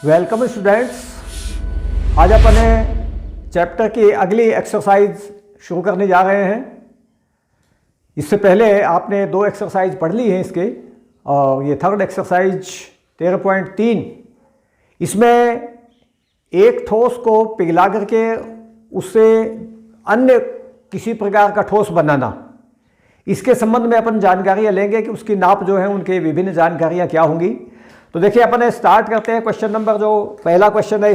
Welcome students. आज अपने chapter की अगली एक्सरसाइज शुरू करने जा रहे हैं। इससे पहले आपने दो एक्सरसाइज पढ़ ली हैं इसके, और ये थर्ड एक्सरसाइज 13.3। इसमें एक ठोस को पिघला करके उससे अन्य किसी प्रकार का ठोस बनाना, इसके संबंध में अपन जानकारियाँ लेंगे कि उसकी नाप जो है उनके विभिन्न जानकारियाँ क्या होंगी। तो देखिए अपन स्टार्ट करते हैं। क्वेश्चन नंबर जो पहला क्वेश्चन है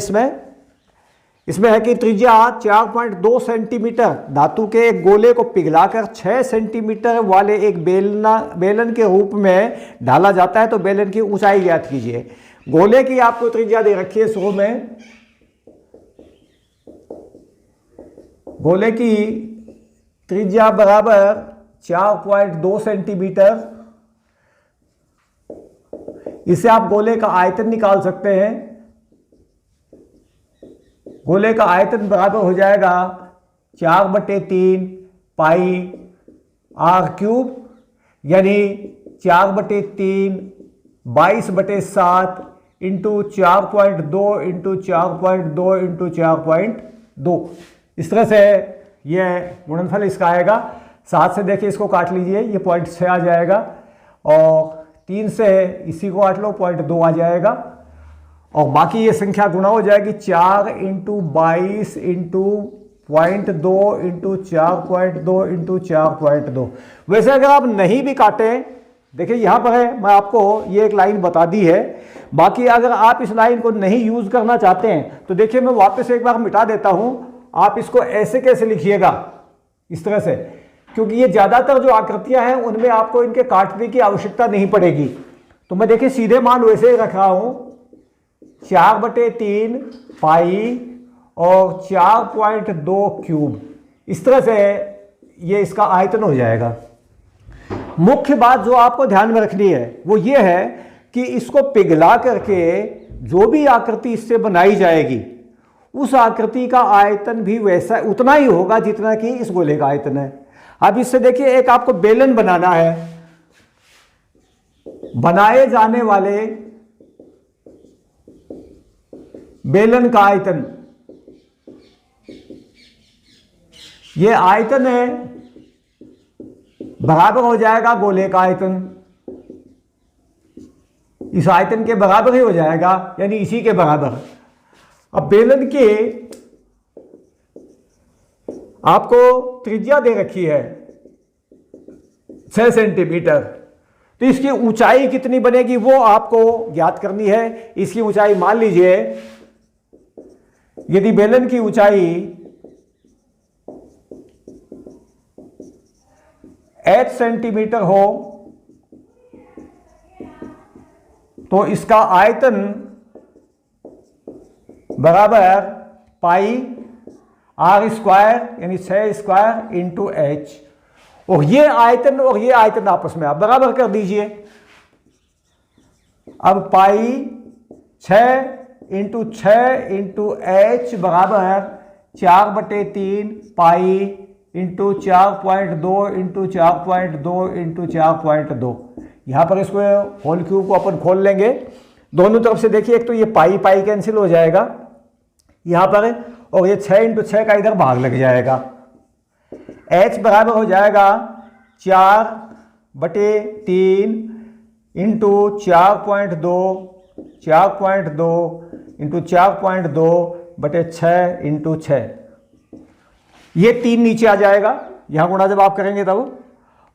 इसमें है कि त्रिज्या 4.2 सेंटीमीटर धातु के एक गोले को पिघलाकर 6 सेंटीमीटर वाले एक बेलन के रूप में ढाला जाता है, तो बेलन की ऊंचाई ज्ञात कीजिए। गोले की आपको त्रिज्या दे रखी है शुरू में। गोले की त्रिज्या बराबर 4.2 सेंटीमीटर। इससे आप गोले का आयतन निकाल सकते हैं। गोले का आयतन बराबर हो जाएगा 4/3 पाई आर क्यूब, यानी 4/3 22/7 इंटू 4.2 इंटू 4.2 इंटू 4.2। इस तरह से यह गुणनफल इसका आएगा। 7 से देखिए इसको काट लीजिए, ये 0.6 आ जाएगा, और 3 से इसी को काट लो 0.2 आ जाएगा, और बाकी ये संख्या गुणा हो जाएगी 4 इंटू 22 इंटू 0.2 इंटू 4.2 इंटू 4.2। वैसे अगर आप नहीं भी काटें, देखिए यहाँ पर है, मैं आपको ये एक लाइन बता दी है। बाकी अगर आप इस लाइन को नहीं यूज करना चाहते हैं तो देखिए मैं वापस एक बार मिटा देता हूँ। आप इसको ऐसे कैसे लिखिएगा, इस तरह से, क्योंकि ये ज़्यादातर जो आकृतियां हैं उनमें आपको इनके काटने की आवश्यकता नहीं पड़ेगी। तो मैं देखिए सीधे मान वैसे ही रख रहा हूं, 4/3 पाई और 4.2 क्यूब। इस तरह से ये इसका आयतन हो जाएगा। मुख्य बात जो आपको ध्यान में रखनी है वो ये है कि इसको पिघला करके जो भी आकृति इससे बनाई जाएगी उस आकृति का आयतन भी वैसा उतना ही होगा जितना कि इस गोले का आयतन है। अब इससे देखिए एक आपको बेलन बनाना है। बनाए जाने वाले बेलन का आयतन, ये आयतन है बराबर हो जाएगा गोले का आयतन। इस आयतन के बराबर ही हो जाएगा, यानी इसी के बराबर। अब बेलन के आपको त्रिज्या दे रखी है 6 सेंटीमीटर, तो इसकी ऊंचाई कितनी बनेगी वो आपको ज्ञात करनी है। इसकी ऊंचाई मान लीजिए, यदि बेलन की ऊंचाई h सेंटीमीटर हो तो इसका आयतन बराबर पाई आर स्क्वायर, यानी 6 स्क्वायर इंटू एच। और ये आयतन आपस में आप बराबर कर दीजिए। अब पाई 6 इंटू 6 इंटू एच बराबर 4/3 पाई इंटू 4.2 इंटू 4.2 इंटू 4.2। यहां पर इसको होल क्यूब को अपन खोल लेंगे। दोनों तरफ से देखिए, एक तो ये पाई पाई कैंसिल हो जाएगा यहां पर, और ये 6 इंटू 6 का इधर भाग लग जाएगा। h बराबर हो जाएगा 4/3 इंटू 4.2 इंटू 4.2/6 इंटू 6। ये 3 नीचे आ जाएगा यहां गुणा जब आप करेंगे तब।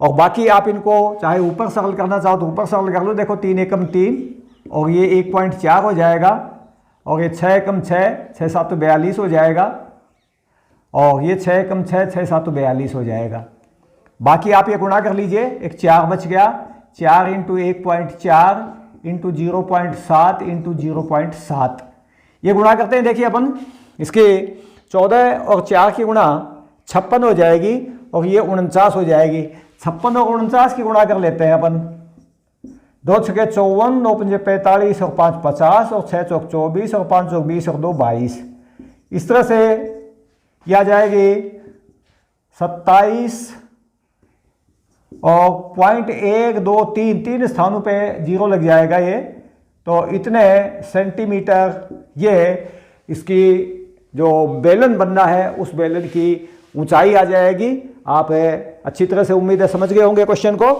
और बाकी आप इनको चाहे ऊपर सरल करना चाहो तो ऊपर सरल कर लो। देखो 3 एकम 3, और ये 1.4 हो जाएगा, और ये 6 एकम 6, 6 7 42 हो जाएगा, और ये 6 एकम 6, 6 7 42 हो जाएगा। बाकी आप ये गुणा कर लीजिए, एक 4 बच गया। 4 इंटू 1.4 इंटू 0.7 इंटू 0.7। ये गुणा करते हैं, देखिए अपन इसके 14 और 4 की गुणा 56 हो जाएगी, और ये 49 हो जाएगी। 56 और 49 की गुणा कर लेते हैं अपन। 2 छके 54, 9 पंजे 45 और 5 50 और 6 चौक 24 और 5 चौक 20 और 2 22। इस तरह से यह आ जाएगी 27 और 0.123 तीन स्थानों पे जीरो लग जाएगा ये, तो इतने सेंटीमीटर ये इसकी जो बेलन बनना है उस बेलन की ऊंचाई आ जाएगी। आप अच्छी तरह से उम्मीद है समझ गए होंगे क्वेश्चन को।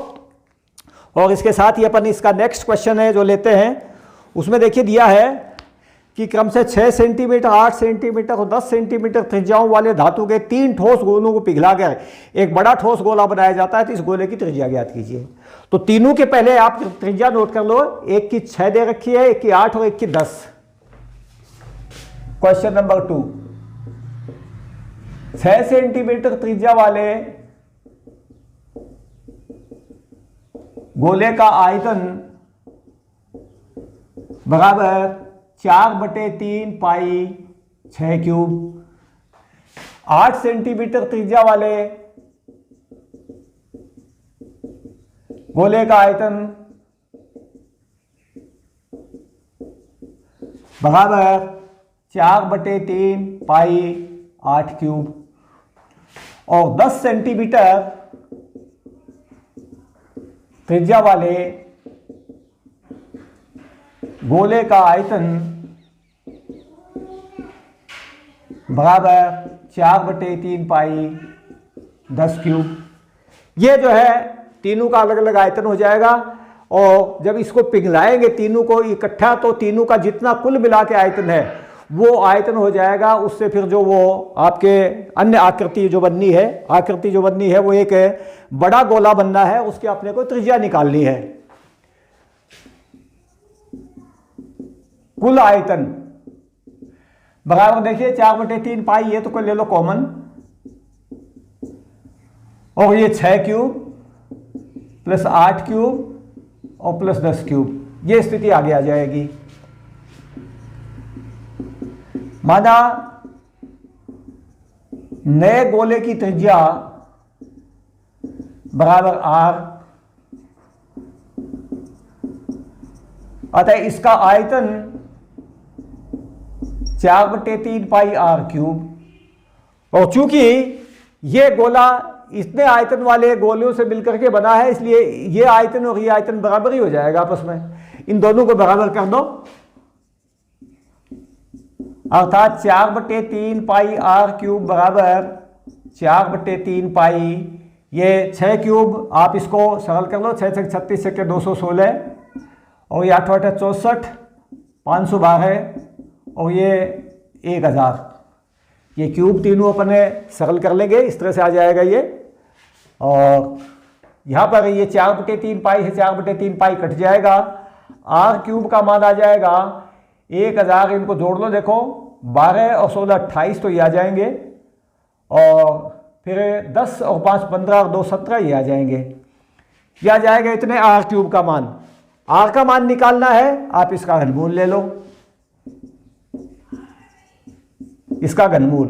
और इसके साथ ही अपन इसका नेक्स्ट क्वेश्चन है जो लेते हैं, उसमें देखिए दिया है कि क्रम से 6 सेंटीमीटर, 8 सेंटीमीटर और 10 सेंटीमीटर त्रिज्याओं वाले धातु के 3 ठोस गोलों को पिघलाकर एक बड़ा ठोस गोला बनाया जाता है। तो इस गोले की त्रिज्या ज्ञात कीजिए। तो तीनों के पहले आप त्रिज्या नोट कर लो, एक की 6 दे रखी है, एक की 8 और एक की 10। क्वेश्चन नंबर 2, 6 सेंटीमीटर त्रिज्या वाले गोले का आयतन बराबर 4/3 पाई 6 क्यूब। 8 सेंटीमीटर त्रिज्या वाले गोले का आयतन बराबर 4/3 पाई 8 क्यूब। और 10 सेंटीमीटर त्रिज्या वाले गोले का आयतन बराबर 4/3 पाई 10 क्यूब। ये जो है तीनों का अलग अलग आयतन हो जाएगा। और जब इसको पिघलाएंगे तीनों को इकट्ठा, तो तीनों का जितना कुल मिला के आयतन है वो आयतन हो जाएगा। उससे फिर जो वो आपके अन्य आकृति जो बननी है वो एक बड़ा गोला बनना है, उसके अपने को त्रिज्या निकालनी है। कुल आयतन बराबर देखिए 4/3 पाई, ये तो कोई ले लो कॉमन, और ये 6 क्यूब प्लस 8 क्यूब और प्लस 10 क्यूब। ये स्थिति आगे आ जाएगी। माना नए गोले की त्रिज्या बराबर r, अतः इसका आयतन 4/3 पाई r क्यूब। और चूंकि ये गोला इतने आयतन वाले गोलों से मिलकर के बना है, इसलिए ये आयतन और ये आयतन बराबर ही हो जाएगा आपस में। इन दोनों को बराबर कर दो, अर्थात 4/3 पाई r क्यूब बराबर 4/3 पाई, ये 6 क्यूब, आप इसको सरल कर लो, 6 6 36 6 216, और ये 8 8 64 512 और ये 1000। ये क्यूब तीनों अपने सरल कर लेंगे, इस तरह से आ जाएगा ये। और यहाँ पर ये 4/3 पाई है, 4/3 पाई कट जाएगा, r क्यूब का मान आ जाएगा 1000। इनको जोड़ लो, देखो 12 और 16 28, तो ये आ जाएंगे। और फिर 10 और 5 15 और 2 17, ये आ जाएंगे। ये आ जाएगा इतने r क्यूब का मान। r का मान निकालना है, आप इसका घनमूल ले लो, इसका घनमूल।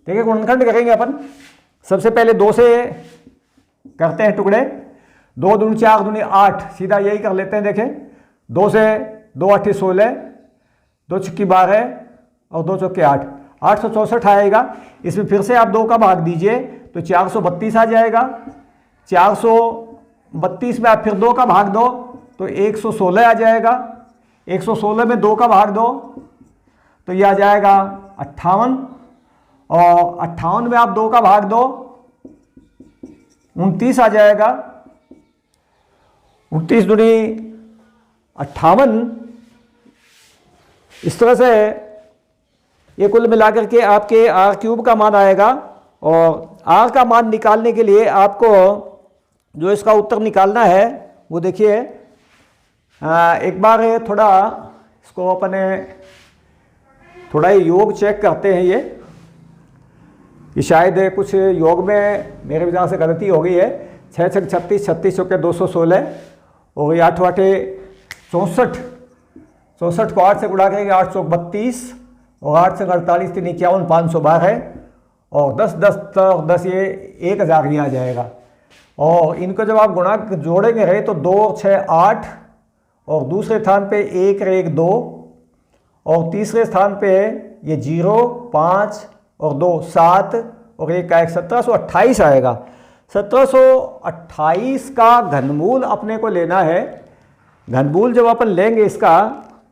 ठीक है, गुणनखंड करेंगे अपन। सबसे पहले 2 से करते हैं टुकड़े, 2 दूनी 4 दूनी 8, सीधा यही कर लेते हैं। देखें, 2 से 2 8 16, 2 छक्की 12 और 2 चौके 8, 864 आएगा। इसमें फिर से आप 2 का भाग दीजिए तो 432 आ जाएगा। 432 में आप फिर 2 का भाग दो तो 116 आ जाएगा। 116 में 2 का भाग दो तो यह आ जाएगा 58, और 58 में आप 2 का भाग दो 29 आ जाएगा। 29 दूनी 58। इस तरह से ये कुल मिलाकर के आपके r क्यूब का मान आएगा। और r का मान निकालने के लिए आपको जो इसका उत्तर निकालना है वो देखिए, एक बार थोड़ा इसको अपने थोड़ा योग चेक करते हैं। ये कि शायद कुछ योग में मेरे विचार से गलती हो गई है। 6 6 36 36 चौके 216 और ये 8 8 64, 64 को 8 से गुणा करेंगे 8 चौक 32 और 8 से 48 3 51 512 और 10 10 10 ये 1000 ही आ जाएगा। और इनको जब आप गुणा जोड़ेंगे रहे तो 2 6 8 और दूसरे स्थान पे 1 1 2 और तीसरे स्थान पे ये 0 5 और 2 7 और 1 का 1 1728 आएगा। 1728 का घनमूल अपने को लेना है। घनमूल जब अपन लेंगे इसका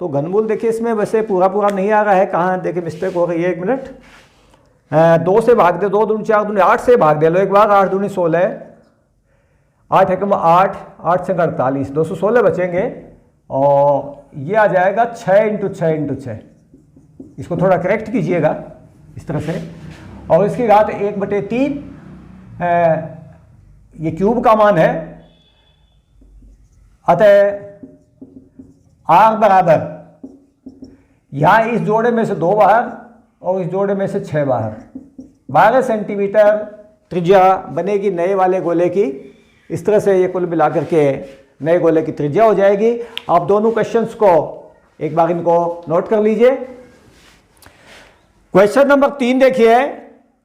तो घनमूल देखिए इसमें वैसे पूरा पूरा नहीं आ रहा है, कहाँ देखिए मिस्टेक हो रही है, 1 मिनट। 2 से भाग दे, 2 दूनी 4 दूनी 8 से भाग दे लो एक बार, 8 दूनी 16, 8 एकम 8, 8 से 48, 216 बचेंगे और ये आ जाएगा 6 इंटू 6 इंटू 6। इसको थोड़ा करेक्ट कीजिएगा इस तरह से, और इसकी घात 1/3 ये क्यूब का मान है। अतः आर बराबर यहां इस जोड़े में से 2 बाहर और इस जोड़े में से 6 बाहर, 12 सेंटीमीटर त्रिज्या बनेगी नए वाले गोले की। इस तरह से ये कुल मिलाकर के नए गोले की त्रिज्या हो जाएगी। आप दोनों क्वेश्चंस को एक बार इनको नोट कर लीजिए। क्वेश्चन नंबर 3 देखिए,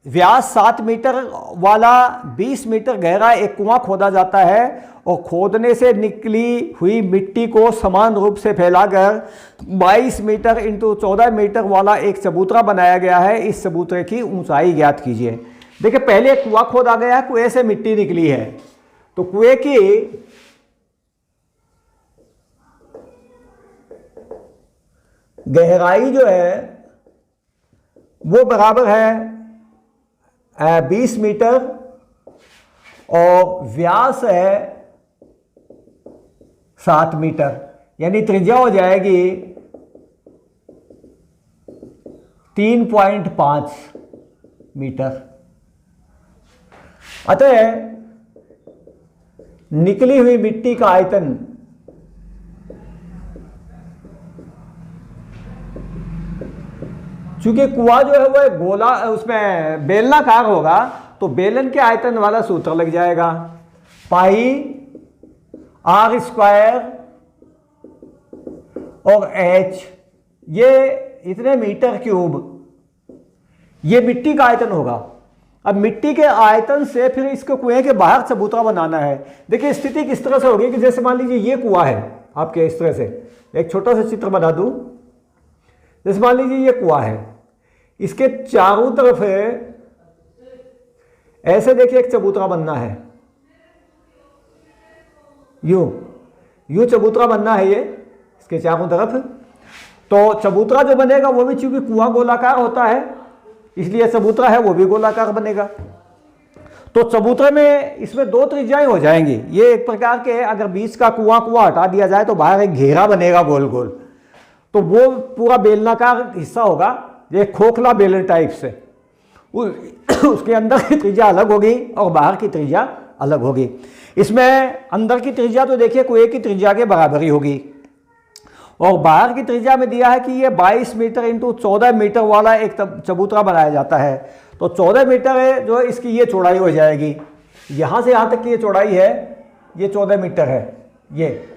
व्यास 7 मीटर वाला 20 मीटर गहरा एक कुआं खोदा जाता है और खोदने से निकली हुई मिट्टी को समान रूप से फैलाकर 22 मीटर इंटू 14 मीटर वाला एक चबूतरा बनाया गया है। इस चबूतरे की ऊंचाई ज्ञात कीजिए। देखिए पहले एक कुआं खोदा गया है, कुएं से मिट्टी निकली है, तो कुएं की गहराई जो है वो बराबर है 20 मीटर और व्यास है 7 मीटर, यानी त्रिज्या हो जाएगी 3.5 मीटर। अतः निकली हुई मिट्टी का आयतन चूंकि कुआं जो है वह गोला उसमें बेलनाकार होगा, तो बेलन के आयतन वाला सूत्र लग जाएगा, पाई आर स्क्वायर और एच, ये इतने मीटर क्यूब, ये मिट्टी का आयतन होगा। अब मिट्टी के आयतन से फिर इसको कुएं के बाहर चबूतरा बनाना है। देखिए स्थिति किस तरह से होगी कि जैसे मान लीजिए ये कुआं है आपके, इस तरह से एक छोटा सा चित्र बना दूं। जैसे मान लीजिए ये कुआं है, इसके चारों तरफ है ऐसे देखिए एक चबूतरा बनना है, यूं चबूतरा बनना है ये इसके चारों तरफ। तो चबूतरा जो बनेगा वो भी चूंकि कुआं गोलाकार होता है, इसलिए चबूतरा है वो भी गोलाकार बनेगा। तो चबूतरे में इसमें 2 त्रिज्याएं हो जाएंगी। ये एक प्रकार के, अगर बीच का कुआं हटा दिया जाए तो बाहर एक घेरा बनेगा गोल गोल, तो वो पूरा बेलनाकार हिस्सा होगा, ये खोखला बेलन टाइप से। उसके अंदर की त्रिज्या अलग होगी और बाहर की त्रिज्या अलग होगी। इसमें अंदर की त्रिज्या तो देखिए कुएं की त्रिज्या के बराबर ही होगी, और बाहर की त्रिज्या में दिया है कि ये 22 मीटर इंटू 14 मीटर वाला एक चबूतरा बनाया जाता है। तो 14 मीटर है जो इसकी ये चौड़ाई हो जाएगी, यहाँ से यहाँ तक की ये चौड़ाई है, ये 14 मीटर है, ये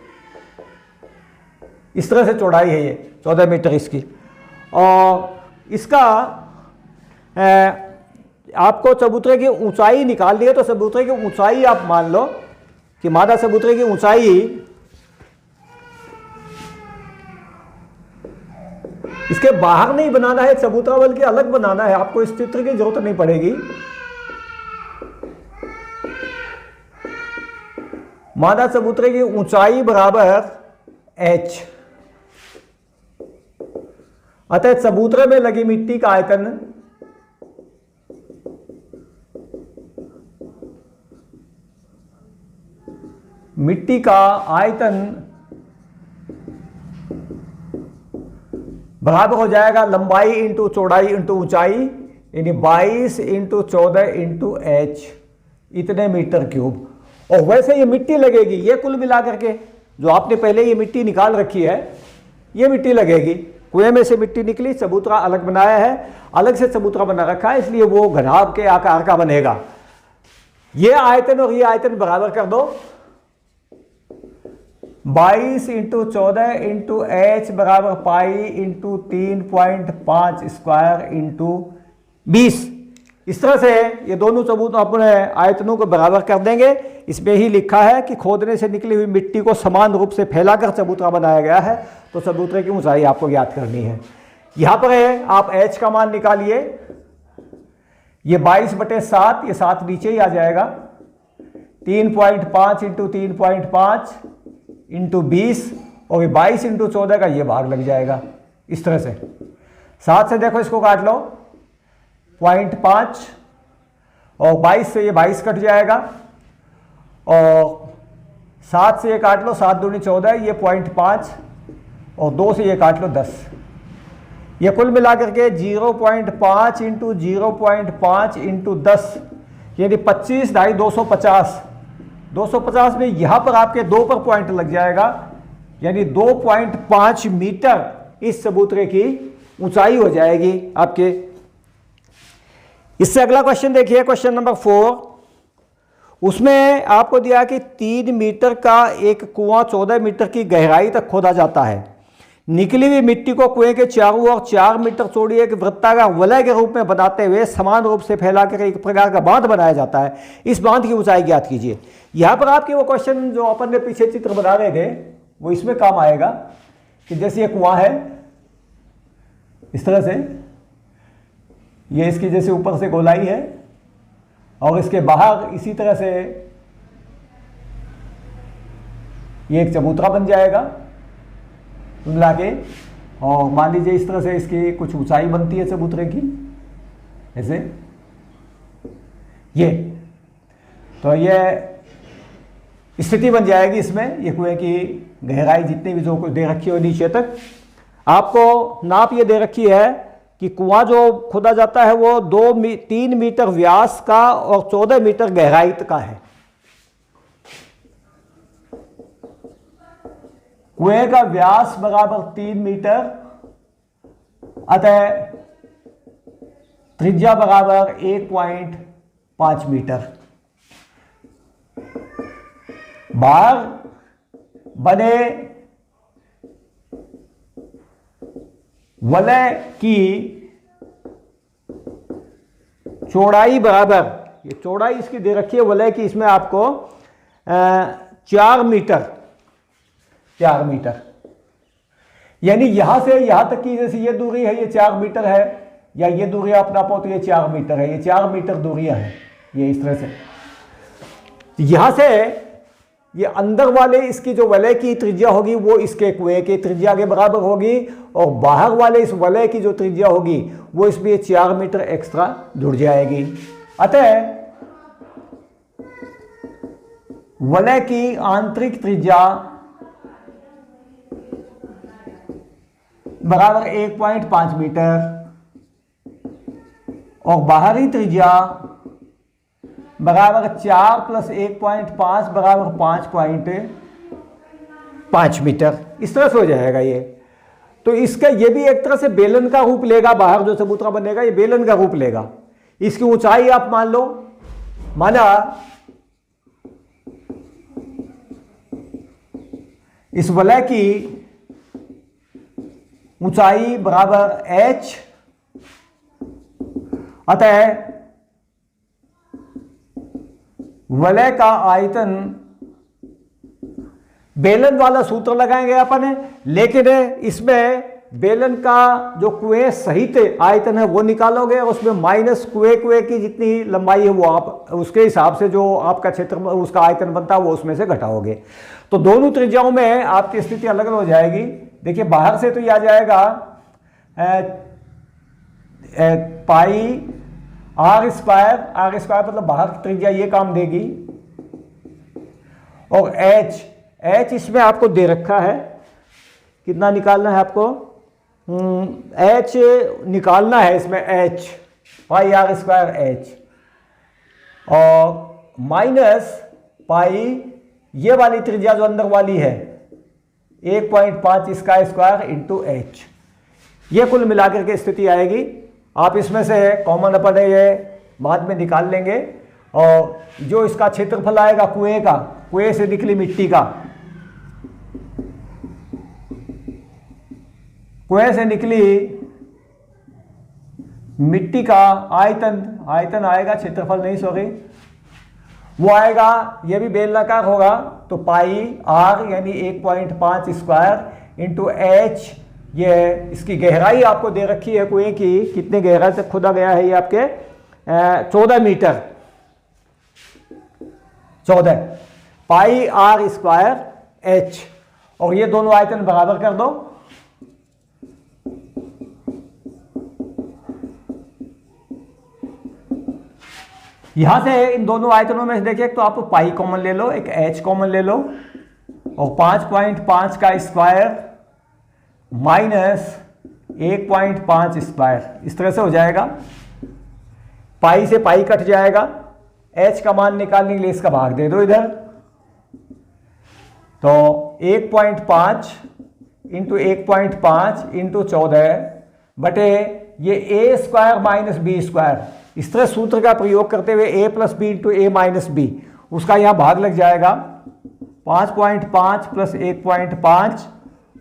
इस तरह से चौड़ाई है ये 14 मीटर इसकी। और इसका आपको चबूतरे की ऊंचाई निकालनी है, तो चबूतरे की ऊंचाई आप मान लो कि मादा चबूतरे की ऊंचाई इसके बाहर नहीं बनाना है चबूतरा, बल्कि अलग बनाना है। आपको इस चित्र की जरूरत नहीं पड़ेगी। मादा चबूतरे की ऊंचाई बराबर h। अतः चबूतरे में लगी मिट्टी का आयतन बराबर हो जाएगा लंबाई इंटू चौड़ाई इंटू ऊंचाई, यानी 22 इंटू 14 इंटू एच, इतने मीटर क्यूब। और वैसे ये मिट्टी लगेगी, ये कुल मिलाकर के जो आपने पहले ये मिट्टी निकाल रखी है, ये मिट्टी लगेगी। कुएं में से मिट्टी निकली, चबूतरा अलग बनाया है, अलग से चबूतरा बना रखा है, इसलिए वो घनाभ के आकार का बनेगा। ये आयतन और ये आयतन बराबर कर दो, 22 इंटू 14 इंटू एच बराबर पाई इंटू 3.5 स्क्वायर इंटू 20। इस तरह से ये दोनों सबूत अपने आयतनों को बराबर कर देंगे। इसमें ही लिखा है कि खोदने से निकली हुई मिट्टी को समान रूप से फैलाकर चबूतरा बनाया गया है, तो चबूतरे की ऊंचाई आपको ज्ञात करनी है। यहाँ पर है, आप h का मान निकालिए, ये 22/7, ये 7 नीचे ही आ जाएगा, 3.5 इंटू 3.5 इंटू 20, और ये 22 इंटू 14 का ये भाग लग जाएगा इस तरह से। 7 से देखो इसको काट लो 0.5 और 22 से ये 22 कट जाएगा और 7 से ये काट लो 7 दूनी 14, ये 0.5 और 2 से ये काट लो 10। ये कुल मिलाकर के 0.5 इंटू 0.5 इंटू 10 यानी 25 ढाई 250। 250 में यहाँ पर आपके 2 पर पॉइंट लग जाएगा यानी 2.5 मीटर इस चबूतरे की ऊंचाई हो जाएगी आपके। इससे अगला क्वेश्चन देखिए, क्वेश्चन नंबर 4। उसमें आपको दिया कि 3 मीटर का एक कुआं 14 मीटर की गहराई तक खोदा जाता है। निकली हुई मिट्टी को कुएं के चारों ओर 4 मीटर चौड़ी एक वृत्ताकार वलय के रूप में बनाते हुए समान रूप से फैलाकर एक प्रकार का बांध बनाया जाता है। इस बांध की ऊंचाई ज्ञात कीजिए। यहां पर आपके वो क्वेश्चन जो अपन ने पीछे चित्र बना रहे थे वो इसमें काम आएगा कि जैसे ये कुआं है इस तरह से, ये इसकी जैसे ऊपर से गोलाई है और इसके बाहर इसी तरह से ये एक चबूतरा बन जाएगा मिला के, और मान लीजिए इस तरह से इसकी कुछ ऊंचाई बनती है चबूतरे की ऐसे ये, तो ये स्थिति बन जाएगी इसमें। ये कुएं की गहराई जितनी भी जो कुछ दे रखी हो नीचे तक, आपको नाप ये दे रखी है कि कुआं जो खोदा जाता है वो 3 मीटर व्यास का और 14 मीटर गहराई का है। कुएं का व्यास बराबर 3 मीटर, अतः त्रिज्या बराबर 1.5 मीटर। बाहर बने वलय की चौड़ाई बराबर, ये चौड़ाई इसकी दे रखी है वलय की, इसमें आपको 4 मीटर यानी यहां से यहां तक की जैसे ये दूरी है ये 4 मीटर है, या ये दूरी आप नापो तो ये 4 मीटर है, ये 4 मीटर दूरियां हैं ये इस तरह से। यहां से ये अंदर वाले इसकी जो वलय की त्रिज्या होगी वो इसके कुएं के त्रिज्या के बराबर होगी, और बाहर वाले इस वलय की जो त्रिज्या होगी वो इसमें 4 मीटर एक्स्ट्रा जुड़ जाएगी। अतः वलय की आंतरिक त्रिज्या बराबर 1.5 मीटर और बाहरी त्रिज्या बराबर 4 प्लस 1.5 बराबर 5.5 मीटर। इस तरह से हो जाएगा ये। तो इसका ये भी एक तरह से बेलन का रूप लेगा, बाहर जो चबूतरा बनेगा ये बेलन का रूप लेगा। इसकी ऊंचाई आप मान लो, माना इस वलय की ऊंचाई बराबर h, अतः वलय का आयतन, बेलन वाला सूत्र लगाएंगे अपन, लेकिन इसमें बेलन का जो कुएं सहित आयतन है वो निकालोगे और उसमें माइनस कुएं की जितनी लंबाई है वो आप उसके हिसाब से जो आपका क्षेत्र उसका आयतन बनता है वो उसमें से घटाओगे। तो दोनों त्रिज्याओं में आपकी स्थिति अलग अलग हो जाएगी। देखिए बाहर से तो ये आ जाएगा पाई आर स्क्वायर मतलब बाहर की त्रिज्या ये काम देगी, और एच इसमें आपको दे रखा है, कितना निकालना है आपको, एच निकालना है इसमें, H pi R square H, और माइनस पाई ये वाली त्रिज्या जो अंदर वाली है 1.5 इसका स्क्वायर इंटू एच। ये कुल मिलाकर के स्थिति आएगी। आप इसमें से कॉमन अपन है ये बाद में निकाल लेंगे, और जो इसका क्षेत्रफल आएगा कुएं का, कुएं से निकली मिट्टी का, कुएं से निकली मिट्टी का आयतन आएगा, क्षेत्रफल नहीं सॉरी, वो आएगा, ये भी बेलनाकार होगा, तो पाई आर यानी 1.5 स्क्वायर इंटू एच। ये इसकी गहराई आपको दे रखी है कुएं की, कितने गहराई तक खोदा गया है ये आपके 14 metre, 14 pi R square H, और ये दोनों आयतन बराबर कर दो। यहां से इन दोनों आयतनों में से देखिए, तो आप पाई कॉमन ले लो, एक h कॉमन ले लो, और 5.5 का स्क्वायर माइनस 1.5 स्क्वायर, इस तरह से हो जाएगा। पाई से पाई कट जाएगा, h का मान निकालने के लिए इसका भाग दे दो इधर, तो 1.5 इंटू 1.5 इंटू 14 बटे ये a square minus B square, इस तरह सूत्र का प्रयोग करते हुए a plus B into A minus B, उसका यहां भाग लग जाएगा 5.5 प्लस 1.5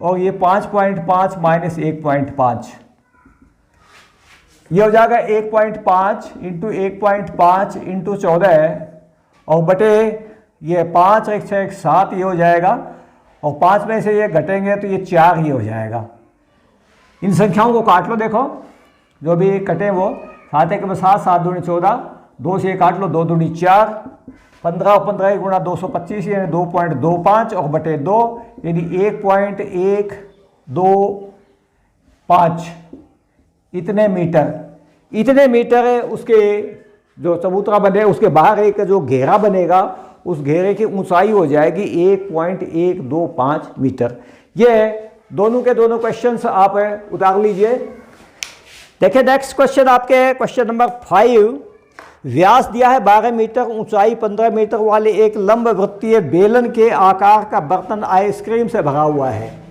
और ये 5.5 माइनस 1.5, ये हो जाएगा 1.5 इंटू 1.5 इंटू 14 और बटे ये 5 1 6 1 7, ये हो जाएगा, और 5 में से ये घटेंगे तो ये 4 ही हो जाएगा। इन संख्याओं को काट लो, देखो जो भी कटे वो 7 1 7, 7 दूनी 14, 2 से काट लो, 2 दूनी 4, 15 और 15 गुणा 225 यानी 2.25 और बटे 2 यानी 1.125 इतने मीटर है। उसके जो चबूतरा बने उसके बाहर एक जो घेरा बनेगा, उस घेरे की ऊंचाई हो जाएगी 1.125 मीटर। ये दोनों के दोनों क्वेश्चंस आप उतार लीजिए। देखिए नेक्स्ट क्वेश्चन आपके क्वेश्चन नंबर 5, व्यास दिया है 12 मीटर, ऊंचाई 15 मीटर वाले एक लंब वृत्तीय बेलन के आकार का बर्तन आइसक्रीम से भरा हुआ है।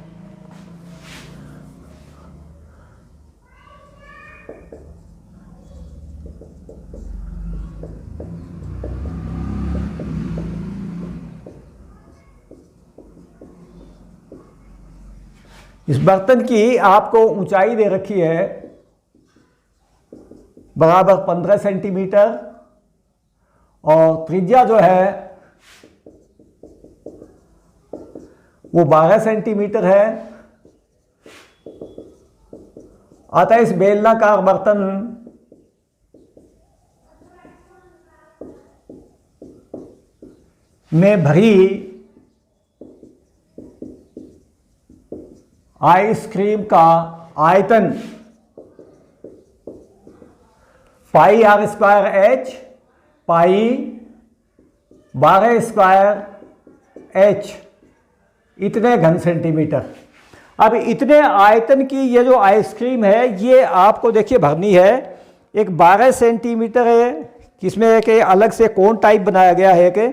इस बर्तन की आपको ऊंचाई दे रखी है बराबर 15 सेंटीमीटर और त्रिज्या जो है वो 12 सेंटीमीटर है। अतः इस बेलनाकार बर्तन में भरी आइसक्रीम का आयतन pi R square H, pi 12 square H, इतने घन सेंटीमीटर। अब इतने आयतन की ये जो आइसक्रीम है ये आपको देखिए भरनी है। एक 12 सेंटीमीटर है, किसमें एक अलग से कोन टाइप बनाया गया है कि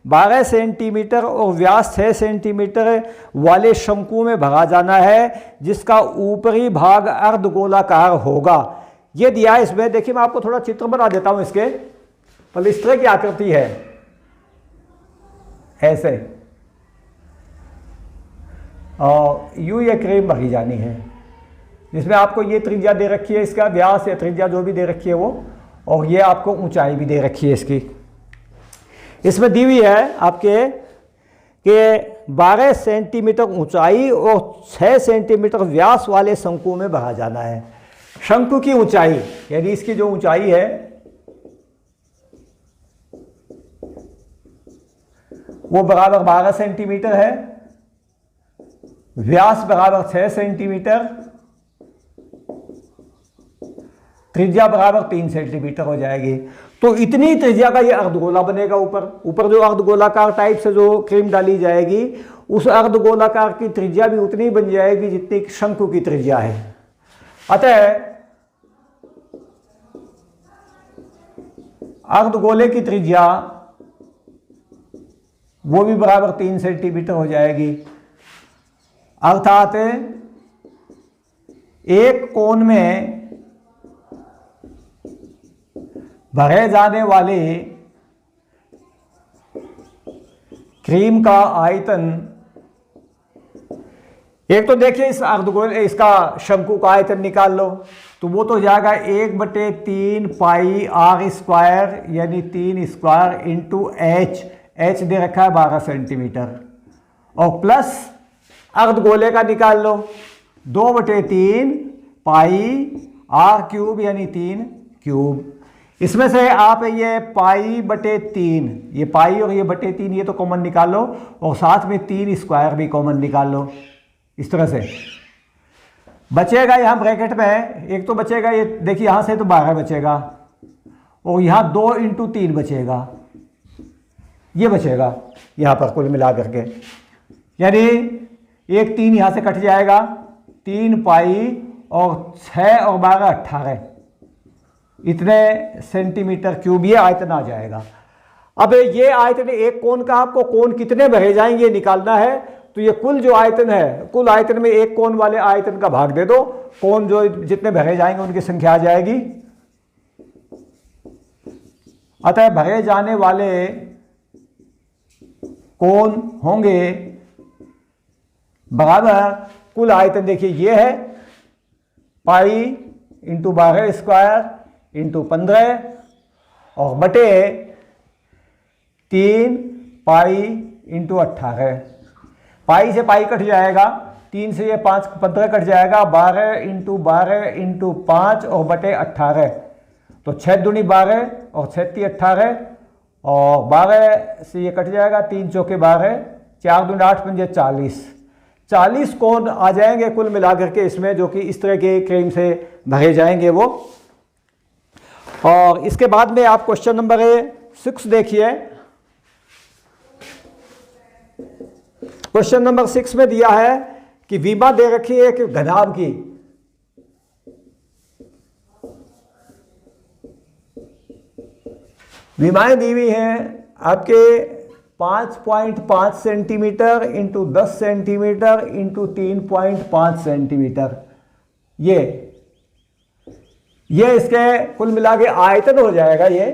12 सेंटीमीटर और व्यास 6 सेंटीमीटर वाले शंकु में भरा जाना है, जिसका ऊपरी भाग अर्धगोलाकार होगा। ये दिया है इसमें। देखिए मैं आपको थोड़ा चित्र बना देता हूं इसके। पहले इस तरह की आकृति है, ऐसे, और यूं ये क्रीम भरी जानी है, जिसमें आपको ये त्रिज्या दे रखी है, इसका व्यास या त्रिज्या जो भी दे रखी है वो, और ये आपको ऊंचाई भी दे रखी है इसकी। इसमें दी हुई है आपके कि 12 सेंटीमीटर ऊंचाई और 6 सेंटीमीटर व्यास वाले शंकु में भरा जाना है। शंकु की ऊंचाई यानी इसकी जो ऊंचाई है वो बराबर 12 सेंटीमीटर है, व्यास बराबर 6 सेंटीमीटर, त्रिज्या बराबर 3 सेंटीमीटर हो जाएगी। तो इतनी त्रिज्या का ये अर्धगोला बनेगा। ऊपर जो अर्धगोलाकार टाइप से जो क्रीम डाली जाएगी, उस अर्धगोलाकार की त्रिज्या भी उतनी बन जाएगी जितनी शंकु की त्रिज्या है। अतः अर्धगोले की त्रिज्या वो भी बराबर 3 सेंटीमीटर हो जाएगी। अर्थात एक कोन में भरे जाने वाले क्रीम का आयतन, एक तो देखिए इस अर्धगोल इसका शंकु का आयतन निकाल लो, तो वो तो जाएगा 1/3 पाई आर स्क्वायर यानी 3 स्क्वायर इंटू एच। एच दे रखा है 12 सेंटीमीटर, और प्लस अर्धगोले का निकाल लो 2/3 पाई आर क्यूब यानी 3 क्यूब। इसमें से आप ये पाई बटे 3, ये पाई और ये बटे 3 ये तो कॉमन निकाल लो, और साथ में 3 स्क्वायर भी कॉमन निकाल लो। इस तरह से बचेगा यहाँ ब्रैकेट में एक तो बचेगा, ये देखिए यहाँ से तो 12 बचेगा, और यहाँ 2 इंटू 3 बचेगा, ये बचेगा यहाँ पर कुल मिला करके, यानी एक 3 यहाँ से कट जाएगा, 3 पाई और 6 और 12 18, इतने सेंटीमीटर क्यूब ये आयतन आ जाएगा। अब ये आयतन एक कोण का, आपको कोण कितने भरे जाएंगे निकालना है, तो ये कुल जो आयतन है, कुल आयतन में एक कोण वाले आयतन का भाग दे दो, कोण जो जितने भरे जाएंगे उनकी संख्या आ जाएगी। अतः भरे जाने वाले कोण होंगे बराबर कुल आयतन, देखिए ये है पाई इंटू 12 स्क्वायर इंटू 15 और बटे 3 पाई इंटू 18। पाई से पाई कट जाएगा, 3 से ये 5 15 कट जाएगा, 12 इंटू 5 और बटे 18, तो 6 दूनी 12 और 6 × 18, और 12 से ये कट जाएगा, 3 चौके 12, 4 दूनी 8 पंजे 40 कोण आ जाएंगे कुल मिलाकर के इसमें, जो कि इस तरह के क्रीम से भरे जाएंगे वो। और इसके बाद में आप क्वेश्चन नंबर 6 देखिए। क्वेश्चन नंबर 6 में दिया है कि विमा दे रखी है कि घनाभ की, विमाएं दी हुई हैं आपके 5.5 centimetre into 10 centimetre into 3.5 centimetre, ये इसके कुल मिला के आयतन हो जाएगा। ये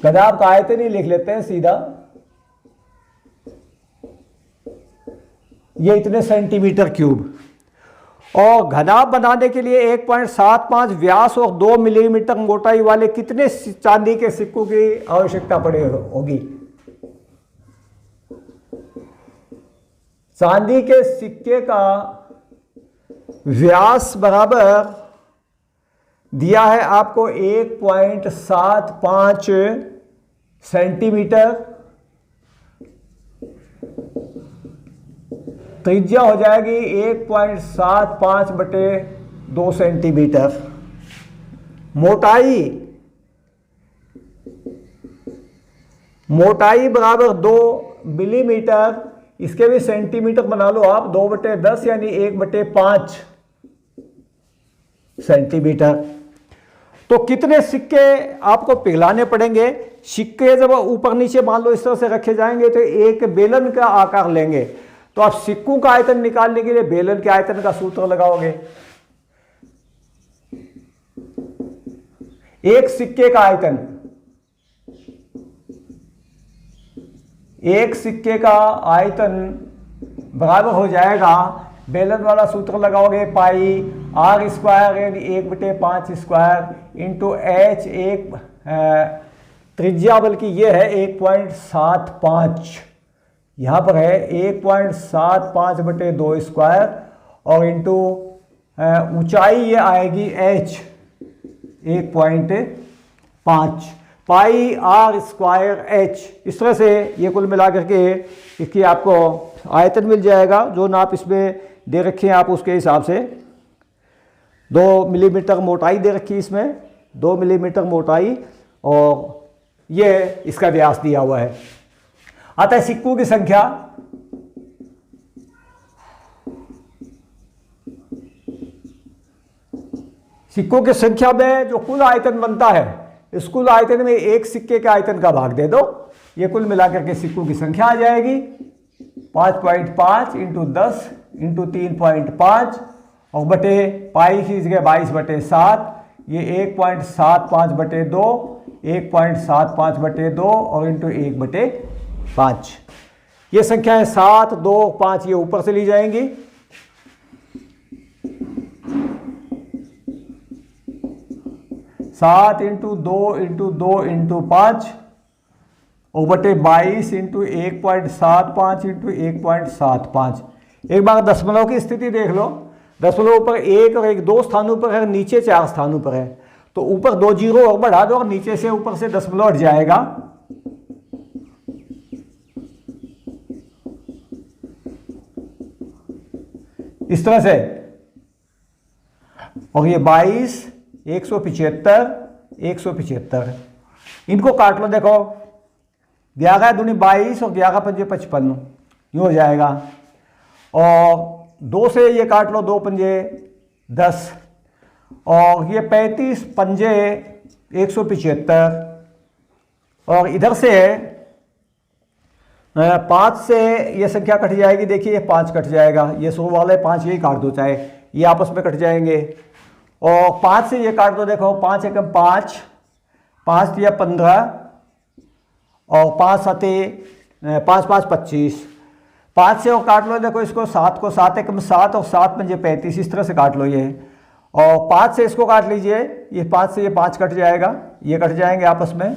घनाभ का आयतन ही लिख लेते हैं सीधा, ये इतने सेंटीमीटर क्यूब। और घनाभ बनाने के लिए 1.75 व्यास और 2 मिलीमीटर मोटाई वाले कितने चांदी के सिक्कों की आवश्यकता पड़े होगी? चांदी के सिक्के का व्यास बराबर दिया है आपको 1.75 सेंटीमीटर, त्रिज्या हो जाएगी 1.75 बटे 2 सेंटीमीटर, मोटाई बराबर 2 मिलीमीटर, इसके भी सेंटीमीटर बना लो आप, 2/10 यानी 1/5 सेंटीमीटर। तो कितने सिक्के आपको पिघलाने पड़ेंगे? सिक्के जब ऊपर नीचे मान लो इस तरह से रखे जाएंगे तो एक बेलन का आकार लेंगे, तो आप सिक्कों का आयतन निकालने के लिए बेलन के आयतन का सूत्र लगाओगे। एक सिक्के का आयतन, एक सिक्के का आयतन बराबर हो जाएगा, बेलन वाला सूत्र लगाओगे, पाई आर स्क्वायर यानी 1/5 स्क्वायर इंटू एच, एक त्रिज्या बल्कि ये है 1.75, यहाँ पर है 1.75 बटे 2 स्क्वायर, और इंटू ऊंचाई ये आएगी H 1.5 pi R square H. इस तरह से ये कुल मिला करके इसकी आपको आयतन मिल जाएगा, जो नाप इसमें दे रखे हैं आप उसके हिसाब से। 2 मिलीमीटर मोटाई दे रखी है इसमें, 2 मिलीमीटर मोटाई, और ये इसका व्यास दिया हुआ है। आता है सिक्कों की संख्या। सिक्कों की संख्या में जो कुल आयतन बनता है, इस कुल आयतन में एक सिक्के के आयतन का भाग दे दो, ये कुल मिलाकर के सिक्कों की संख्या आ जाएगी 5.5 इंटू 10 इंटू 3.5 और बटे पाई की जगह 22/7, ये 1.75 बटे 2, 1.75 बटे 2 और इंटू 1/5। ये संख्या है 7, 2, 5, ये ऊपर से ली जाएंगी। सात इंटू 2 इंटू 2 इंटू 5 और बटे 22 इंटू 1.75 इंटू 1.75। एक बार दशमलव की स्थिति देख लो, दशमलव ऊपर 1 और 1 2 स्थानों पर है, नीचे 4 स्थानों पर है, तो ऊपर 2 जीरो और बढ़ा दो और नीचे से ऊपर से दशमलव हट जाएगा। इस तरह से। और ये 22, 175, 175 इनको काट लो। देखो 11 दूनी 22 और 11 पंजे 55 यूँ हो जाएगा। और 2 से ये काट लो, 2 पंजे 10 और ये 35 पंजे 175 और इधर से 5 से ये संख्या कट जाएगी। देखिए ये 5 कट जाएगा, ये 100 वाले 5 यही काट दो, चाहे ये आपस में कट जाएंगे। और 5 से ये काट दो। देखो 5 एकम 5, 5 दिया 15 और 5 साते 5 5 25। 5 से और काट लो। देखो इसको 7 को 7 एकम 7 और 7 पंजे 35, इस तरह से काट लो ये। और 5 से इसको काट लीजिए, ये 5 से ये 5 कट जाएगा, ये कट जाएंगे आपस में।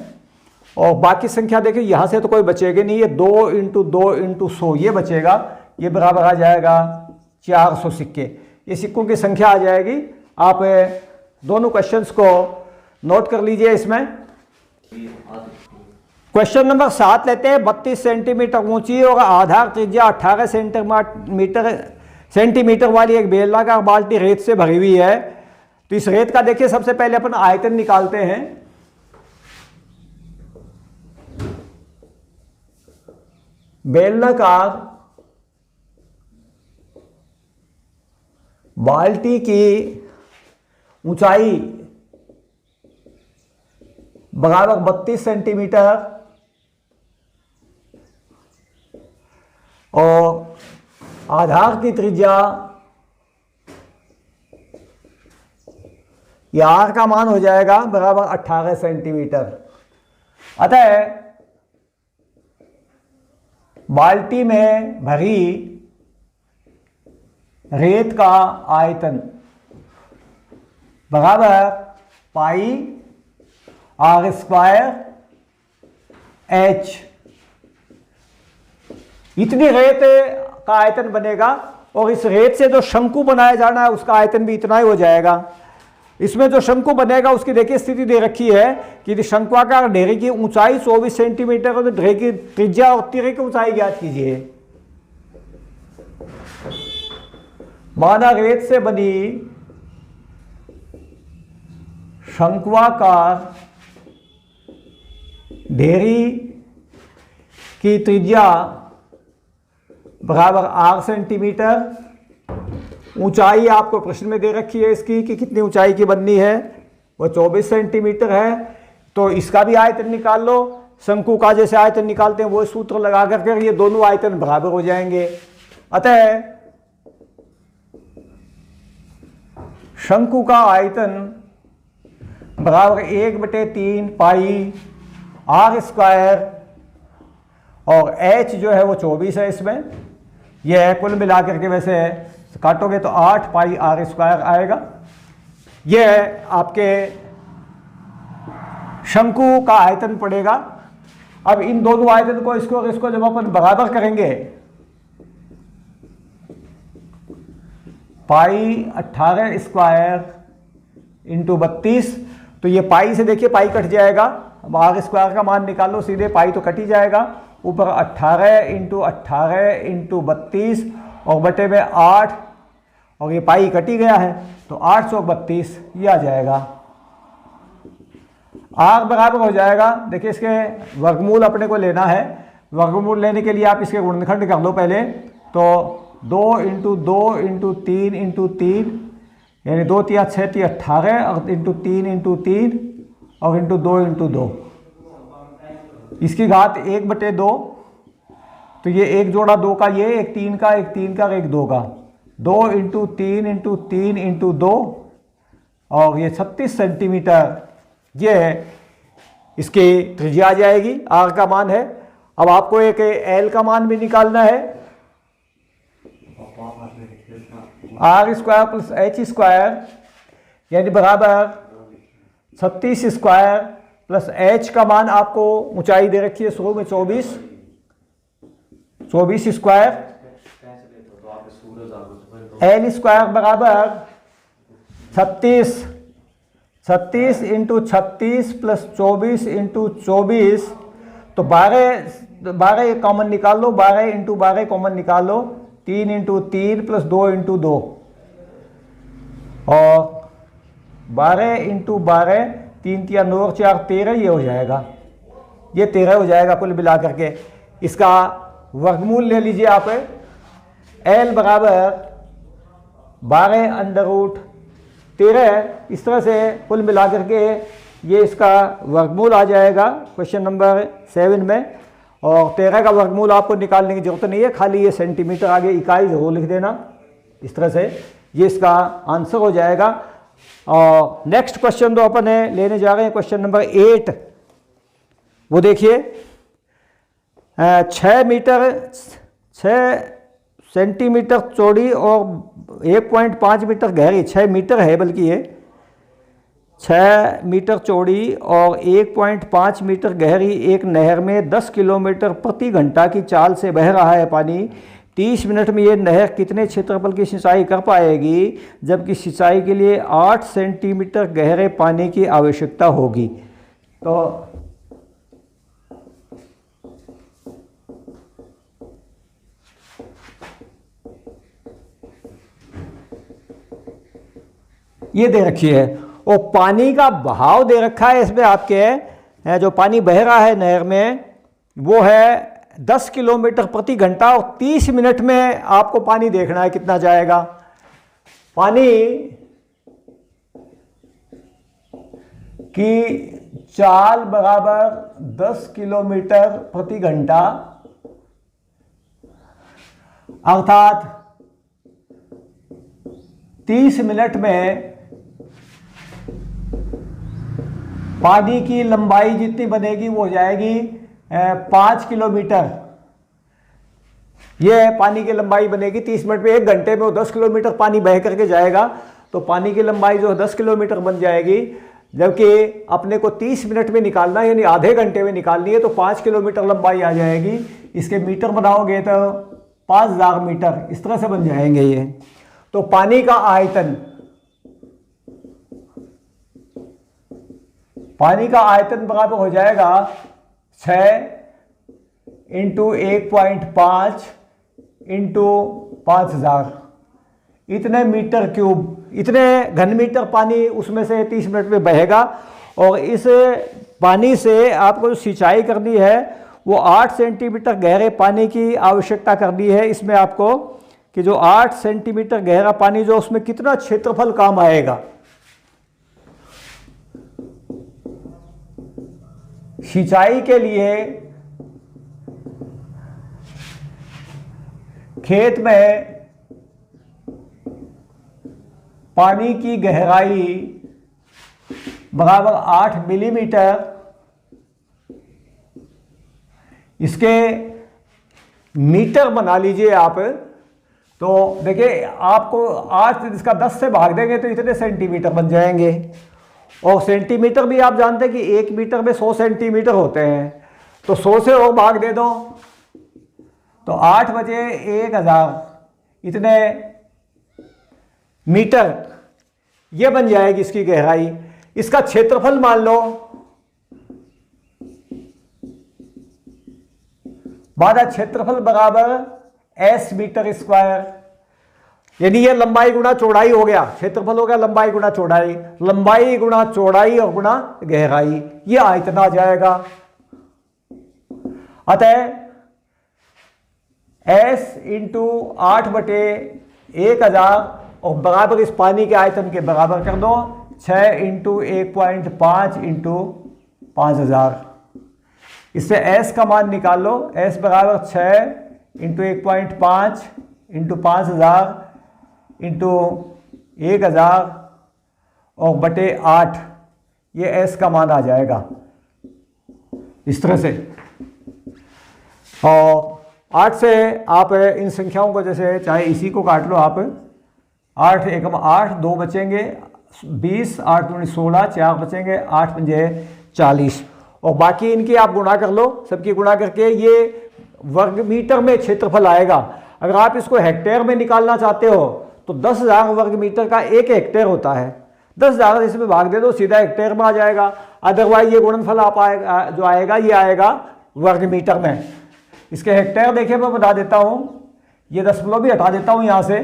और बाकी संख्या देखिए यहाँ से तो कोई बचेगी नहीं, ये 2 इंटू 2 इंटू 100 ये बचेगा, ये बराबर आ जाएगा 400 सिक्के। ये सिक्कों की संख्या आ जाएगी। आप दोनों क्वेश्चंस को नोट कर लीजिए इसमें। क्वेश्चन नंबर 7 लेते हैं। 32 सेंटीमीटर ऊंची और आधार त्रिज्या 18 सेंटीमीटर वाली एक बेलनाकार बाल्टी रेत से भरी हुई है। तो इस रेत का देखिए सबसे पहले अपन आयतन निकालते हैं। बेलनाकार बाल्टी की ऊंचाई बराबर 32 सेंटीमीटर और आधार की त्रिज्या, यह आर का मान हो जाएगा बराबर 18 सेंटीमीटर। अतः बाल्टी में भरी रेत का आयतन बराबर पाई आर स्क्वायर एच। इतनी रेत का आयतन बनेगा और इस रेत से जो शंकु बनाया जाना है उसका आयतन भी इतना ही हो जाएगा। इसमें जो शंकु बनेगा उसकी देखिए स्थिति दे रखी है कि शंक्वाकार ढेरी की ऊंचाई 24 सेंटीमीटर और ढेरी की त्रिज्या और तिरे की ऊंचाई ज्ञात कीजिए। माना रेत से बनी शंक्वाकार ढेरी की त्रिज्या बराबर 8 सेंटीमीटर। ऊंचाई आपको प्रश्न में दे रखी है इसकी कि कितनी ऊंचाई की बननी है, वो 24 सेंटीमीटर है। तो इसका भी आयतन निकाल लो। शंकु का जैसे आयतन निकालते हैं वो सूत्र लगा करके ये दोनों आयतन बराबर हो जाएंगे। अतः शंकु का आयतन बराबर 1/3 पाई आर स्क्वायर और एच जो है वो 24 है। इसमें यह कुल मिलाकर के वैसे काटोगे तो 8 पाई आर स्क्वायर आएगा। यह आपके शंकु का आयतन पड़ेगा। अब इन दोनों आयतन को इसको जब अपन बराबर करेंगे, पाई 18 स्क्वायर इंटू 32, तो ये पाई से देखिए पाई कट जाएगा। अब आर स्क्वायर का मान निकाल लो, सीधे पाई तो कट ही जाएगा। ऊपर 18 इंटू 18 इंटू 32 और बटे में 8 और ये पाई कटी गया है तो 832 ये आ जाएगा। आर बराबर हो जाएगा, देखिए इसके वर्गमूल अपने को लेना है। वर्गमूल लेने के लिए आप इसके गुणनखंड कर लो पहले। तो 2 इंटू 2 इंटू 3 इंटू 3 यानी 2 तिया 6 तिया 18 और इंटू 3 इंटू 3 और इंटू 2 इंटू 2, इसकी घात 1/2। तो ये एक जोड़ा 2 का, ये एक 3 का, एक 3 का, एक 2 का। 2 इंटू 3 इंटू 3 इंटू 2 और ये 36 सेंटीमीटर ये इसकी त्रिज्या आ जाएगी। आर का मान है। अब आपको एक एल का मान भी निकालना है। R square plus H square यानी बराबर 36 स्क्वायर प्लस एच का मान आपको ऊंचाई दे रखी है शुरू में 24 स्क्वायर। एल स्क्वायर बराबर 36 36 इंटू 36 प्लस 24 इंटू 24, तो 12 कॉमन निकाल लो, 12 इंटू 12 कॉमन निकाल लो, 3 इंटू 3 प्लस 2 इंटू 2, और 12 इंटू 12, 3 3 9 और 4 13, ये हो जाएगा, ये 13 हो जाएगा कुल मिला करके। इसका वर्गमूल ले लीजिए आप, L बराबर 12 अंडर रूट 13, इस तरह से कुल मिला करके ये इसका वर्गमूल आ जाएगा क्वेश्चन नंबर 7 में। और 13 का वर्गमूल आपको निकालने की जरूरत नहीं है, खाली ये सेंटीमीटर आगे इकाई जरूर लिख देना, इस तरह से ये इसका आंसर हो जाएगा। और नेक्स्ट क्वेश्चन तो अपन लेने जा रहे हैं क्वेश्चन नंबर 8, वो देखिए 6 सेंटीमीटर चौड़ी और 1.5 मीटर गहरी, 6 मीटर है बल्कि ये 6 मीटर चौड़ी और 1.5 मीटर गहरी एक नहर में 10 किलोमीटर प्रति घंटा की चाल से बह रहा है पानी। 30 मिनट में ये नहर कितने क्षेत्रफल की सिंचाई कर पाएगी, जबकि सिंचाई के लिए 8 सेंटीमीटर गहरे पानी की आवश्यकता होगी। तो ये दे रखी है और पानी का बहाव दे रखा है इसमें आपके, जो पानी बह रहा है नहर में वो है 10 किलोमीटर प्रति घंटा, और 30 मिनट में आपको पानी देखना है कितना जाएगा। पानी की चाल बराबर 10 किलोमीटर प्रति घंटा, अर्थात 30 मिनट में पानी की लंबाई जितनी बनेगी वो हो जाएगी 5 किलोमीटर। ये पानी की लंबाई बनेगी 30 मिनट में। 1 घंटे में वो 10 किलोमीटर पानी बह करके जाएगा, तो पानी की लंबाई जो है 10 किलोमीटर बन जाएगी, जबकि अपने को 30 मिनट में निकालना है, यानी आधे घंटे में निकालनी है, तो 5 किलोमीटर लंबाई आ जाएगी। इसके मीटर बनाओगे तो 5000 मीटर, इस तरह से बन जाएंगे ये। तो पानी का आयतन, बराबर हो जाएगा 6 इंटू 1.5 इंटू 5000, इतने मीटर क्यूब, इतने घन मीटर पानी उसमें से 30 मिनट में बहेगा। और इस पानी से आपको जो सिंचाई करनी है वो 8 सेंटीमीटर गहरे पानी की आवश्यकता करनी है। इसमें आपको कि जो 8 सेंटीमीटर गहरा पानी जो उसमें कितना क्षेत्रफल काम आएगा। सिंचाई के लिए खेत में पानी की गहराई बराबर 8 मिलीमीटर, इसके मीटर बना लीजिए आप। तो देखिए आपको 8 इसका 10 से भाग देंगे तो इतने सेंटीमीटर बन जाएंगे। और सेंटीमीटर भी आप जानते हैं कि 1 मीटर में 100 सेंटीमीटर होते हैं, तो 100 से और भाग दे दो तो 8 बजे 1000, इतने मीटर ये बन जाएगी इसकी गहराई। इसका क्षेत्रफल मान लो, बाधा क्षेत्रफल बराबर S मीटर स्क्वायर, यानी ये लंबाई गुणा चौड़ाई हो गया, क्षेत्रफल हो गया लंबाई गुणा चौड़ाई, लंबाई गुणा चौड़ाई और गुणा गहराई, ये आयतन आ जाएगा। अतः S इंटू 8 बटे 1000 और बराबर इस पानी के आयतन के बराबर कर दो 6 इंटू 1.5 इंटू 5000। इससे S का मान निकाल लो, S बराबर 6 इंटू 1.5 इंटू 5000 इंटू 1000 और बटे 8, ये S का मान आ जाएगा इस तरह से। और 8 से आप इन संख्याओं को जैसे चाहे इसी को काट लो आप, 8 एकम 8, 2 बचेंगे 20, 8 दूनी 16, 4 बचेंगे 8 पंजे 40, और बाकी इनकी आप गुणा कर लो, सबकी गुणा करके ये वर्ग मीटर में क्षेत्रफल आएगा। अगर आप इसको हेक्टेयर में निकालना चाहते हो तो 10,000 वर्ग मीटर का 1 हेक्टेयर होता है, 10,000 इसमें भाग दे दो, सीधा हेक्टेयर में आ जाएगा। अदरवाइज ये गुणनफल आप जो आएगा ये आएगा वर्ग मीटर में। इसके हेक्टेयर देखिए मैं बता देता हूँ, ये दशमलव भी हटा देता हूँ यहाँ से,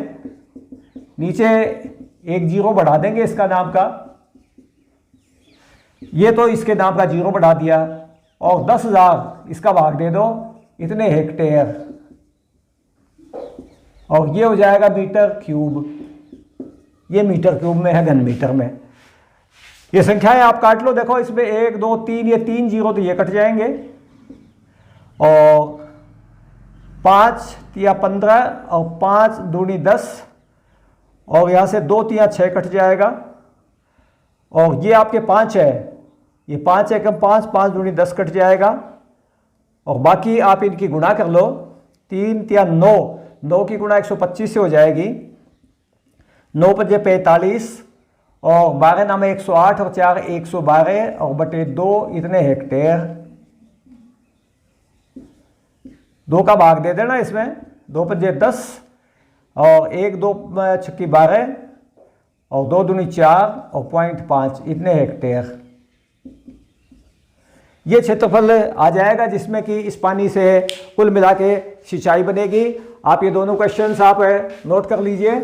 नीचे एक जीरो बढ़ा देंगे इसका नाम का, ये तो इसके नाम का जीरो बढ़ा दिया, और 10,000 इसका भाग दे दो, इतने हेक्टेयर, और ये हो जाएगा मीटर क्यूब। ये मीटर क्यूब में है, घन मीटर में। ये संख्याएं आप काट लो, देखो इसमें 1 2 3, ये 3 जीरो तो ये कट जाएंगे, और 5 या 15 और 5 दूनी 10, और यहाँ से 2 3 6 कट जाएगा, और ये आपके 5 है, ये 5 एकम 5, 5 दूनी 10 कट जाएगा, और बाकी आप इनकी गुणा कर लो, 3 या 9, 9 की गुणा 125 से हो जाएगी, 9 5 45, और 12 नामे 108, और 4 112, और बटे 2 इतने हेक्टेयर। 2 का भाग दे देना इसमें, 2 5 10, और 1 2 6 12, और 2 दूनी 4, और 0.5 इतने हेक्टेयर। ये क्षेत्रफल आ जाएगा जिसमें कि इस पानी से कुल मिला के सिंचाई बनेगी। आप ये दोनों क्वेश्चंस आप नोट कर लीजिए।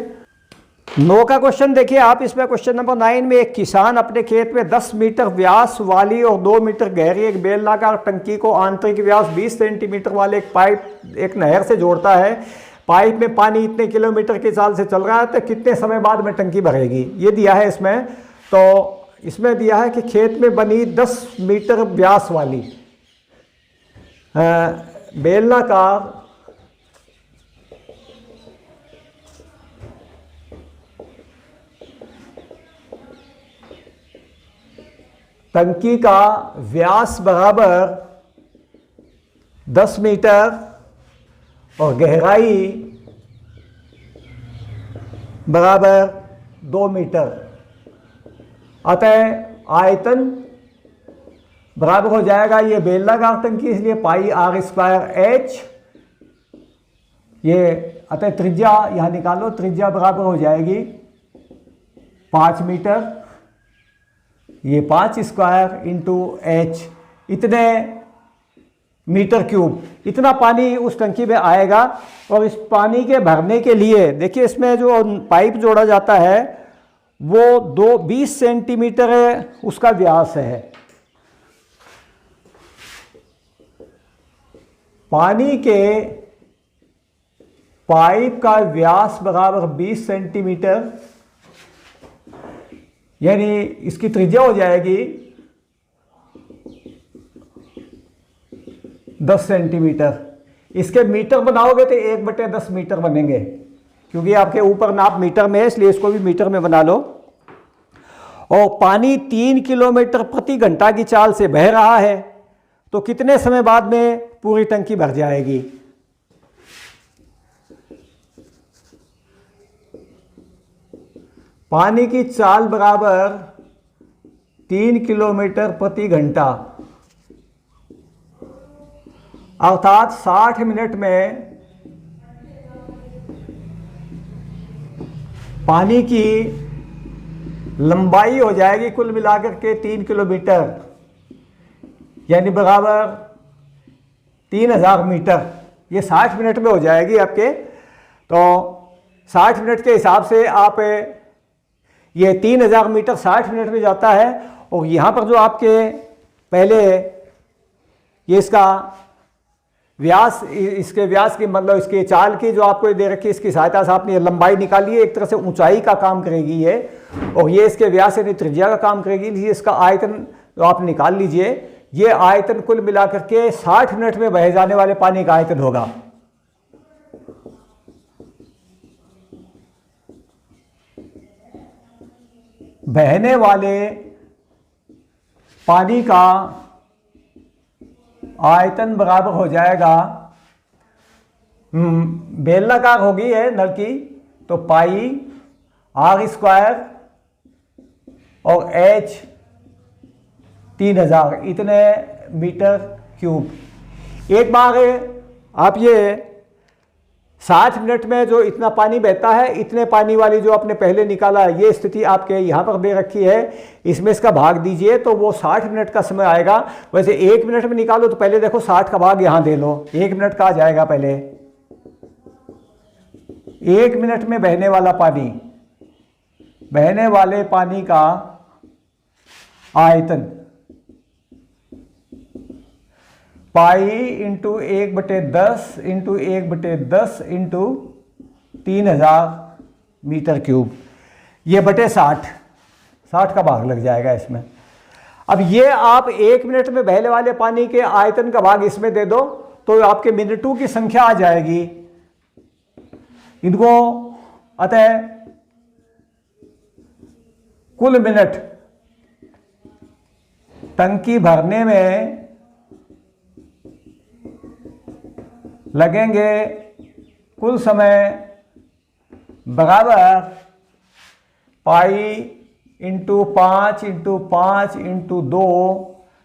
9 का क्वेश्चन देखिए आप, इसमें क्वेश्चन नंबर 9 में एक किसान अपने खेत में 10 मीटर व्यास वाली और 2 मीटर गहरी एक बेलनाकार टंकी को आंतरिक व्यास 20 सेंटीमीटर वाले एक पाइप एक नहर से जोड़ता है। पाइप में पानी इतने किलोमीटर की चाल से चल रहा है, तो कितने समय बाद में टंकी भरेगी, ये दिया है इसमें। तो इसमें दिया है कि खेत में बनी 10 मीटर व्यास वाली बेलनाकार टंकी का व्यास बराबर 10 मीटर और गहराई बराबर 2 मीटर। अतः आयतन बराबर हो जाएगा, ये बेलनाकार टंकी इसलिए पाई आर स्क्वायर एच, ये अतः त्रिज्या यहाँ निकालो, त्रिज्या बराबर हो जाएगी 5 मीटर, ये 5 स्क्वायर इंटू एच, इतने मीटर क्यूब। इतना पानी उस टंकी में आएगा। और इस पानी के भरने के लिए देखिए इसमें जो पाइप जोड़ा जाता है वो 20 सेंटीमीटर उसका व्यास है। पानी के पाइप का व्यास बराबर 20 सेंटीमीटर, यानी इसकी त्रिज्या हो जाएगी 10 सेंटीमीटर। इसके मीटर बनाओगे तो 1/10 मीटर बनेंगे, क्योंकि आपके ऊपर नाप मीटर में है इसलिए इसको भी मीटर में बना लो। और पानी 3 किलोमीटर प्रति घंटा की चाल से बह रहा है, तो कितने समय बाद में पूरी टंकी भर जाएगी। पानी की चाल बराबर 3 किलोमीटर प्रति घंटा, अर्थात 60 मिनट में पानी की लंबाई हो जाएगी कुल मिलाकर के 3 किलोमीटर, यानी बराबर 3000 मीटर। ये 60 मिनट में हो जाएगी आपके। तो 60 मिनट के हिसाब से आप ये 3000 मीटर 60 मिनट में जाता है। और यहाँ पर जो आपके पहले ये इसका व्यास, इसके व्यास की मतलब इसके चाल की जो आपको दे रखी है, इसकी सहायता से आपने लंबाई निकाली है। एक तरह से ऊंचाई का काम करेगी ये, और ये इसके व्यास यानी त्रिज्या का काम करेगी। इसलिए इसका आयतन जो आप निकाल लीजिए, ये आयतन कुल मिलाकर के 60 मिनट में बह जाने वाले पानी का आयतन होगा। बहने वाले पानी का आयतन बराबर हो जाएगा, बेलनाकार होगी है नलकी, तो पाई आर स्क्वायर और एच 3000 इतने मीटर क्यूब। एक बार आप ये 60 मिनट में जो इतना पानी बहता है, इतने पानी वाली जो आपने पहले निकाला, ये स्थिति आपके यहाँ पर दे रखी है, इसमें इसका भाग दीजिए तो वो 60 मिनट का समय आएगा। वैसे 1 मिनट में निकालो तो पहले देखो 60 का भाग यहाँ दे लो, 1 मिनट का आ जाएगा। पहले 1 मिनट में बहने वाला पानी, बहने वाले पानी का आयतन pi into 1/10 into 1/10 into 3000 metre cube, ये बटे 60 का भाग लग जाएगा इसमें। अब ये आप 1 मिनट में बहने वाले पानी के आयतन का भाग इसमें दे दो तो आपके मिनटों की संख्या आ जाएगी। इनको अतः कुल मिनट टंकी भरने में लगेंगे कुल समय बराबर पाई इंटू 5 इंटू 5 इंटू 2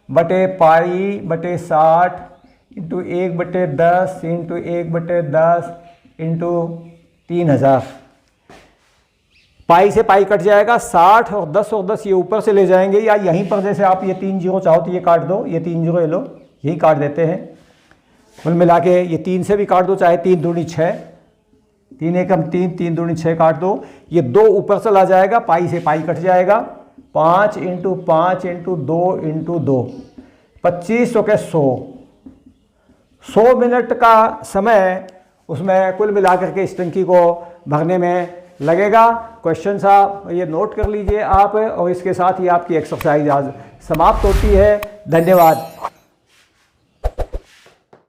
बटे पाई बटे 60 इंटू 1/10 इंटू 1/10 इंटू 3000। पाई से पाई कट जाएगा, 60 और 10 ये ऊपर से ले जाएंगे, या यहीं पर जैसे आप ये 3 जीरो चाहो तो ये काट दो, ये 3 जीरो ये लो, यही काट देते हैं। कुल मिला के ये 3 से भी काट दो, चाहे 3 दूनी 6, 3 एकम 3, 3 दूनी 6 काट दो। ये 2 ऊपर से ला जाएगा, पाई से पाई कट जाएगा। 5 इंटू 5 इंटू 2 इंटू 2, 25 के 100 मिनट का समय उसमें कुल मिलाकर के इस टंकी को भरने में लगेगा। क्वेश्चन साहब ये नोट कर लीजिए आप, और इसके साथ ही आपकी एक्सरसाइज आज समाप्त होती है। धन्यवाद।